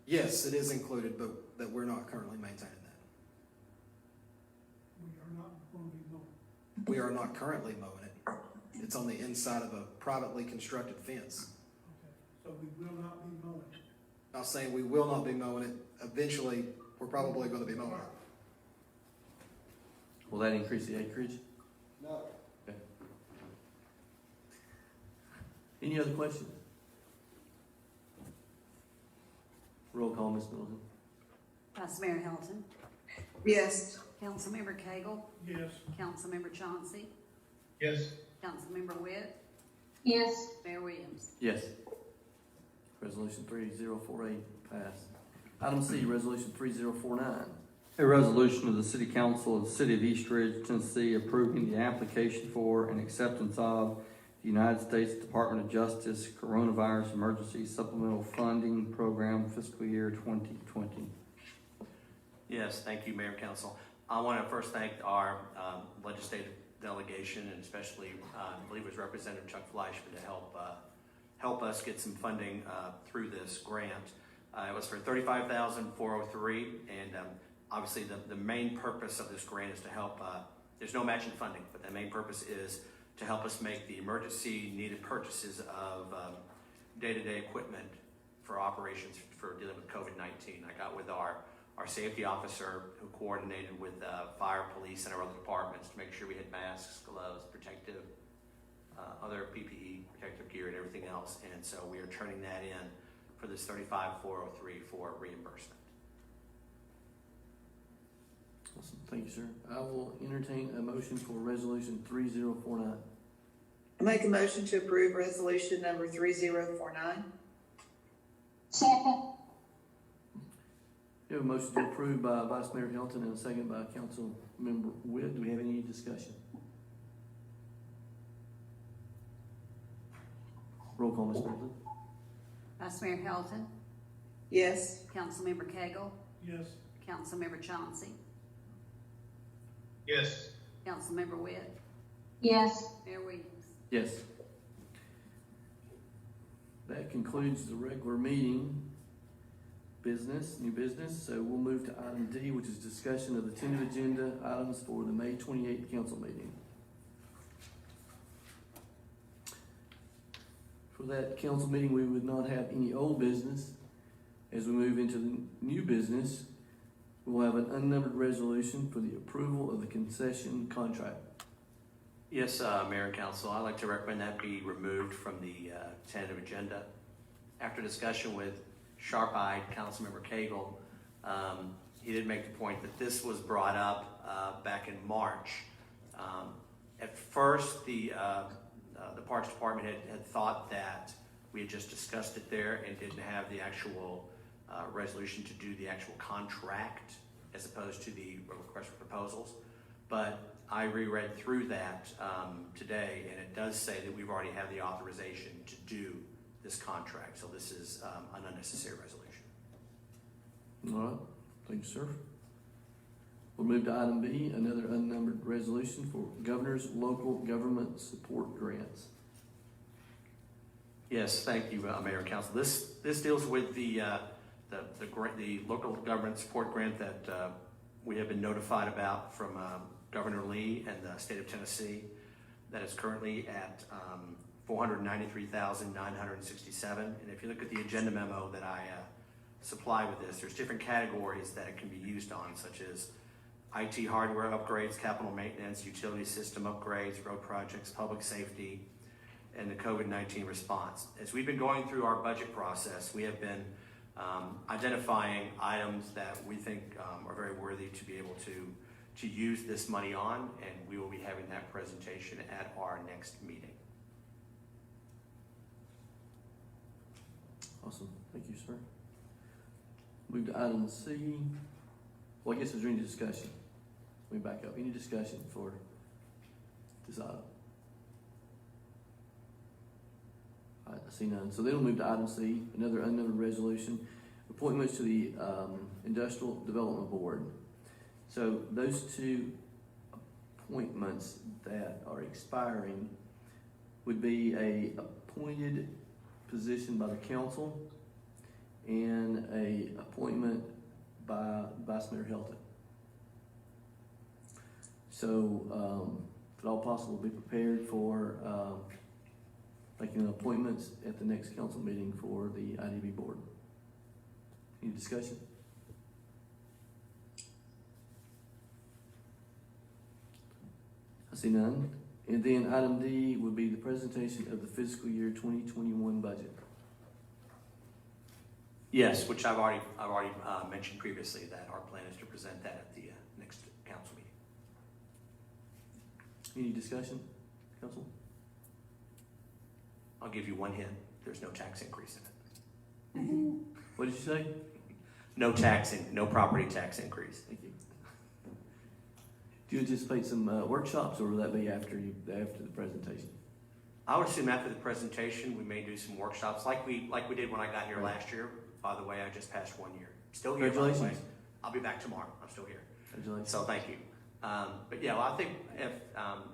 [SPEAKER 10] Yes, it is included, but that we're not currently maintaining that.
[SPEAKER 8] We are not going to be mowing.
[SPEAKER 10] We are not currently mowing it. It's on the inside of a privately constructed fence.
[SPEAKER 8] Okay, so we will not be mowing.
[SPEAKER 10] Not saying we will not be mowing it. Eventually, we're probably going to be mowing it.
[SPEAKER 1] Will that increase the acreage?
[SPEAKER 10] No.
[SPEAKER 1] Okay. Any other questions? Roll call, Ms. Middleton.
[SPEAKER 4] Vice Mayor Hilton,
[SPEAKER 5] Yes.
[SPEAKER 4] Councilmember Cagle,
[SPEAKER 8] Yes.
[SPEAKER 4] Councilmember Chauncey,
[SPEAKER 6] Yes.
[SPEAKER 4] Councilmember Witt,
[SPEAKER 7] Yes.
[SPEAKER 4] Mayor Williams.
[SPEAKER 1] Yes. Resolution 3048 passed. Item C, Resolution 3049.
[SPEAKER 13] A resolution of the City Council of the City of East Ridge, Tennessee, approving the application for and acceptance of the United States Department of Justice Coronavirus Emergency Supplemental Funding Program fiscal year 2020.
[SPEAKER 9] Yes, thank you, Mayor and Council. I want to first thank our legislative delegation, and especially, I believe it was Representative Chuck Fleischman, to help us get some funding through this grant. It was for $35,403, and obviously the main purpose of this grant is to help, there's no matching funding, but the main purpose is to help us make the emergency needed purchases of day-to-day equipment for operations for dealing with COVID-19. I got with our safety officer who coordinated with fire, police, and our other departments to make sure we had masks, gloves, protective, other PPE, protective gear, and everything else. And so we are turning that in for this $35,403 for reimbursement.
[SPEAKER 1] Awesome. Thank you, sir. I will entertain a motion for Resolution 3049.
[SPEAKER 5] I make a motion to approve resolution number 3049.
[SPEAKER 7] Second.
[SPEAKER 1] We have a motion to approve by Vice Mayor Hilton and a second by Councilmember Witt. Do we have any discussion? Roll call, Ms. Middleton.
[SPEAKER 4] Vice Mayor Hilton,
[SPEAKER 5] Yes.
[SPEAKER 4] Councilmember Cagle,
[SPEAKER 8] Yes.
[SPEAKER 4] Councilmember Chauncey,
[SPEAKER 6] Yes.
[SPEAKER 4] Councilmember Witt,
[SPEAKER 7] Yes.
[SPEAKER 4] Mayor Williams.
[SPEAKER 1] Yes. That concludes the regular meeting new business. So we'll move to item D, which is discussion of the tentative agenda items for the May 28th council meeting. For that council meeting, we would not have any old business. As we move into the new business, we'll have an unnumbered resolution for the approval of the concession contract.
[SPEAKER 9] Yes, Mayor and Council, I'd like to recommend that be removed from the tentative agenda. After discussion with sharp-eyed Councilmember Cagle, he did make the point that this was brought up back in March. At first, the Parks Department had thought that we had just discussed it there and didn't have the actual resolution to do the actual contract as opposed to the request for proposals. But I reread through that today, and it does say that we've already had the authorization to do this contract. So this is an unnecessary resolution.
[SPEAKER 1] All right, thank you, sir. We'll move to item B, another unnumbered resolution for governor's local government support grants.
[SPEAKER 9] Yes, thank you, Mayor and Council. This deals with the local government support grant that we have been notified about from Governor Lee and the state of Tennessee. That is currently at $493,967. And if you look at the agenda memo that I supply with this, there's different categories that it can be used on, such as IT hardware upgrades, capital maintenance, utility system upgrades, road projects, public safety, and the COVID-19 response. As we've been going through our budget process, we have been identifying items that we think are very worthy to be able to use this money on, and we will be having that presentation at our next meeting.
[SPEAKER 1] Awesome, thank you, sir. Move to item C. Well, I guess there's any discussion. Let me back up. Any discussion for this item? All right, I see none. So then we'll move to item C, another unnumbered resolution, appointments to the Industrial Development Board. So those two appointments that are expiring would be a appointed position by the council and a appointment by Vice Mayor Helton. So, if at all possible, be prepared for making appointments at the next council meeting for the IDB board. Any discussion? I see none. And then item D would be the presentation of the fiscal year 2021 budget.
[SPEAKER 9] Yes, which I've already mentioned previously that our plan is to present that at the next council meeting.
[SPEAKER 1] Any discussion, council?
[SPEAKER 9] I'll give you one hint. There's no tax increase in it.
[SPEAKER 1] What did you say?
[SPEAKER 9] No property tax increase.
[SPEAKER 1] Thank you. Do you anticipate some workshops, or will that be after the presentation?
[SPEAKER 9] I would assume after the presentation, we may do some workshops like we did when I got here last year. By the way, I just passed 1 year. Still here, by the way.
[SPEAKER 1] Congratulations.
[SPEAKER 9] I'll be back tomorrow. I'm still here.
[SPEAKER 1] Congratulations.
[SPEAKER 9] So thank you. But yeah, well, I think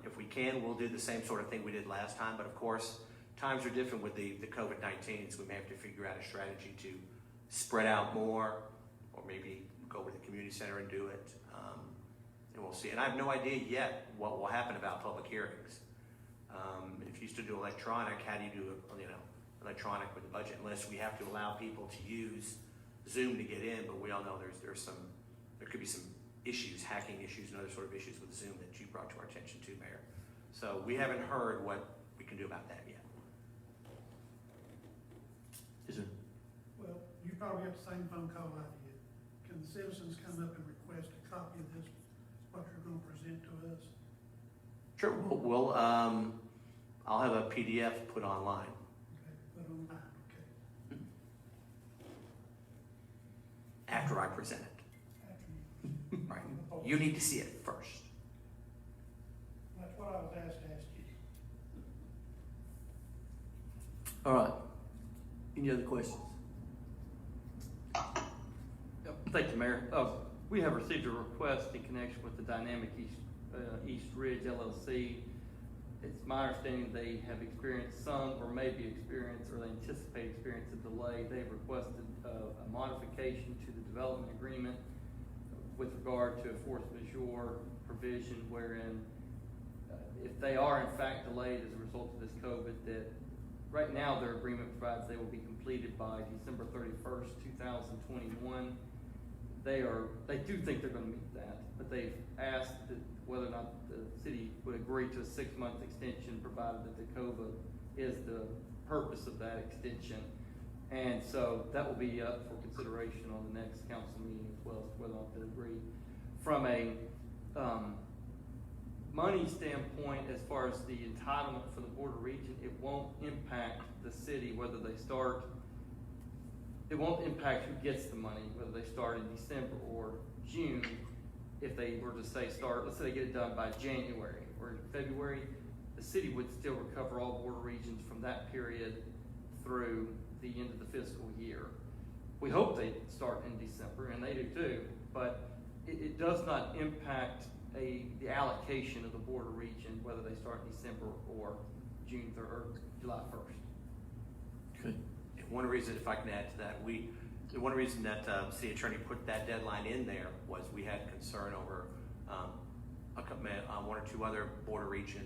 [SPEAKER 9] if we can, we'll do the same sort of thing we did last time. But of course, times are different with the COVID-19, so we may have to figure out a strategy to spread out more, or maybe go with the community center and do it. And we'll see. And I have no idea yet what will happen about public hearings. If you used to do electronic, how do you do electronic with the budget? Unless we have to allow people to use Zoom to get in, but we all know there could be some issues, hacking issues and other sort of issues with Zoom that you brought to our attention too, Mayor. So we haven't heard what we can do about that yet.
[SPEAKER 1] Yes, sir.
[SPEAKER 8] Well, you probably have the same phone call I did. Can the citizens come up and request a copy of this, what you're gonna present to us?
[SPEAKER 9] Sure. I'll have a PDF put online.
[SPEAKER 8] Okay, put online, okay.
[SPEAKER 9] After I present it.
[SPEAKER 8] After you.
[SPEAKER 9] Right. You need to see it first.
[SPEAKER 8] That's what I was asked to ask you.
[SPEAKER 1] All right. Any other questions?
[SPEAKER 2] Yep, thank you, Mayor. We have received a request in connection with the Dynamic East Ridge LLC. It's my understanding they have experienced some, or maybe experienced, or they anticipate experiencing a delay. They've requested a modification to the development agreement with regard to a force majeure provision wherein if they are in fact delayed as a result of this COVID, that right now their agreement provides they will be completed by December 31st, 2021. They do think they're going to meet that, but they've asked that whether or not the city would agree to a 6-month extension, provided that the COVID is the purpose of that extension. And so that will be up for consideration on the next council meeting as well, as to whether or not they agree. From a money standpoint, as far as the entitlement for the border region, it won't impact the city whether they start. It won't impact who gets the money, whether they start in December or June. if they were to say start, let's say they get it done by January or February, the city would still recover all border regions from that period through the end of the fiscal year. We hope they start in December, and they do too, but it does not impact the allocation of the border region, whether they start in December or June 3rd or July 1st.
[SPEAKER 1] Okay.
[SPEAKER 9] And one reason, if I can add to that, one reason that city attorney put that deadline in there was we had concern over one or two other border region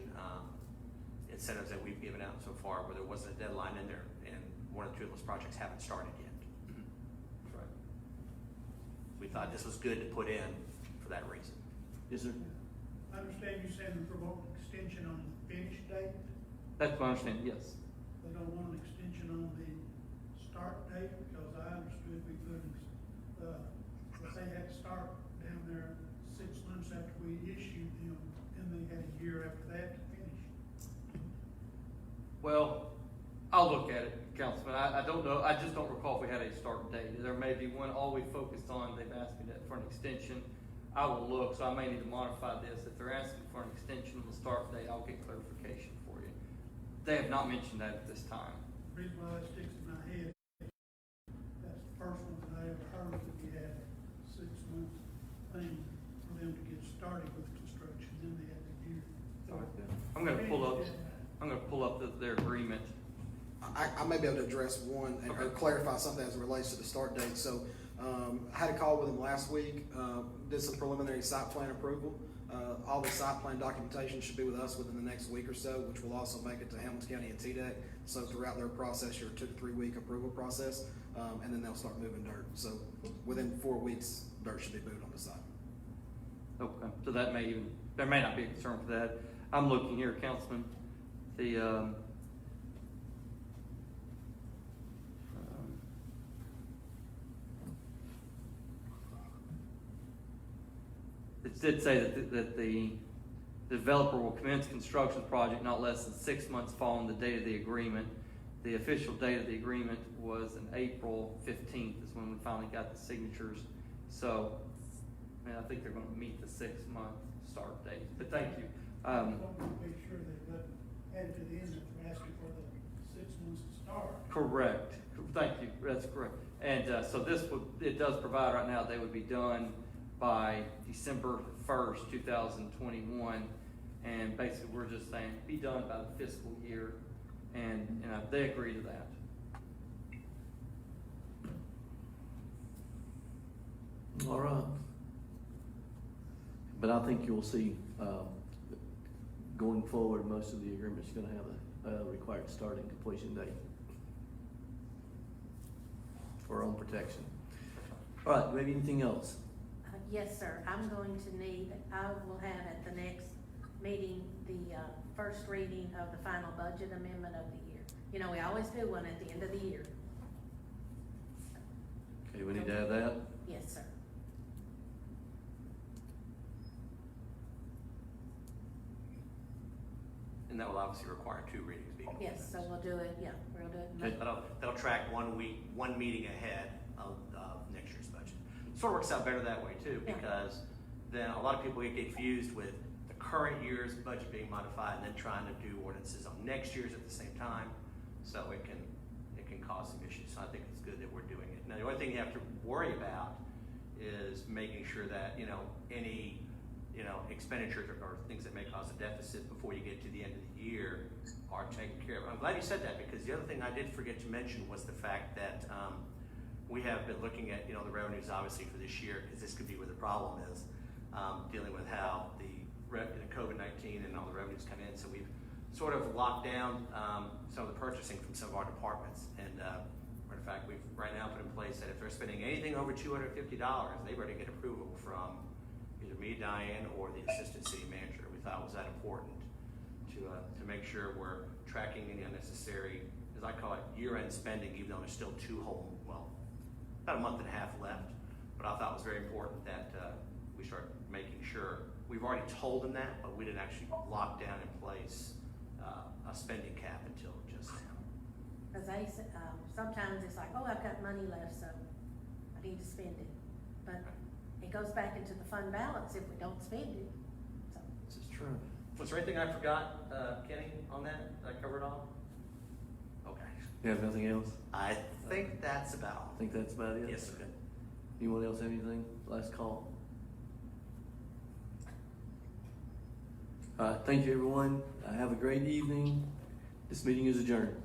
[SPEAKER 9] incentives that we've given out so far where there wasn't a deadline in there, and one or two of those projects haven't started yet.
[SPEAKER 2] That's right.
[SPEAKER 9] We thought this was good to put in for that reason.
[SPEAKER 1] Yes, sir.
[SPEAKER 8] I understand you saying they want an extension on the finish date.
[SPEAKER 2] That's my understanding, yes.
[SPEAKER 8] They don't want an extension on the start date, because I understood we couldn't, that they had to start down there 6 months after we issued them, and they had a year after that to finish.
[SPEAKER 2] Well, I'll look at it, Councilman. I don't know. I just don't recall if we had a start date. There may be one, all we focused on, they've asked me that for an extension. I will look, so I may need to modify this. If they're asking for an extension on the start date, I'll get clarification for you. They have not mentioned that at this time.
[SPEAKER 8] The reason why that sticks in my head, that's the first one that I ever heard that we had a 6 month thing for them to get started with construction, then they had a year.
[SPEAKER 2] I'm gonna pull up their agreement.
[SPEAKER 10] I may be able to address one and or
[SPEAKER 2] Okay.
[SPEAKER 10] clarify something as it relates to the start date. So, I had a call with them last week, did some preliminary site plan approval. All the site plan documentation should be with us within the next week or so, which will also make it to Hamilton County and TDEC. So throughout their process, your 2 to 3 week approval process, and then they'll start moving dirt. So within 4 weeks, dirt should be moved on the site.
[SPEAKER 2] Okay, so there may not be a concern for that. I'm looking here, Councilman, it did say that the developer will commence construction project not less than 6 months following the date of the agreement. The official date of the agreement was in April 15th is when we finally got the signatures. So, I think they're gonna meet the 6 month start date, but thank you.
[SPEAKER 8] I want to make sure they let add to the end that they're asking for the 6 months to start.
[SPEAKER 2] Correct. Thank you. That's correct. And so it does provide right now they would be done by December 1st, 2021. And basically we're just saying be done by the fiscal year. And they agree to that.
[SPEAKER 1] All right. But I think you'll see, going forward, most of the agreements are gonna have a required start and completion date for our own protection. All right, do we have anything else?
[SPEAKER 12] Yes, sir. I will have at the next meeting, the first reading of the final budget amendment of the year. You know, we always do one at the end of the year.
[SPEAKER 1] Okay, we need to have that?
[SPEAKER 12] Yes, sir.
[SPEAKER 9] And that will obviously require 2 readings being.
[SPEAKER 12] Yes, so we'll do it, yeah, we'll do it.
[SPEAKER 1] Okay.
[SPEAKER 9] They'll track 1 meeting ahead of next year's budget. Sort of works out better that way too,
[SPEAKER 12] Yeah.
[SPEAKER 9] because then a lot of people get confused with the current year's budget being modified and then trying to do ordinances on next year's at the same time. So it can cause some issues. So I think it's good that we're doing it. Now, the only thing you have to worry about is making sure that, any, expenditures or things that may cause a deficit before you get to the end of the year are taken care of. I'm glad you said that, because the other thing I did forget to mention was the fact that, we have been looking at, the revenues obviously for this year, because this could be where the problem is, dealing with how the COVID-19 and all the revenues come in. So we've sort of locked down some of the purchasing from some of our departments. And matter of fact, we've right now put in place that if they're spending anything over $250, they better get approval from either me, Diane, or the assistant city manager. We thought it was that important to make sure we're tracking any unnecessary, as I call it, year-end spending, even though there's still about a month and a half left. But I thought it was very important that we start making sure. We've already told them that, but we didn't actually lock down in place a spending cap until just now.
[SPEAKER 12] Because sometimes it's like, oh, I've got money left, so I need to spend it. But It goes back into the fund balance if we don't spend it, so.
[SPEAKER 1] This is true.
[SPEAKER 9] Was there anything I forgot, Kenny, on that? Did I cover it all? Okay.
[SPEAKER 1] You have nothing else?
[SPEAKER 9] I think that's about
[SPEAKER 1] I think that's about it.
[SPEAKER 9] Yes, sir.
[SPEAKER 1] Anyone else have anything? Last call. All right, thank you, everyone. Have a great evening. This meeting is adjourned.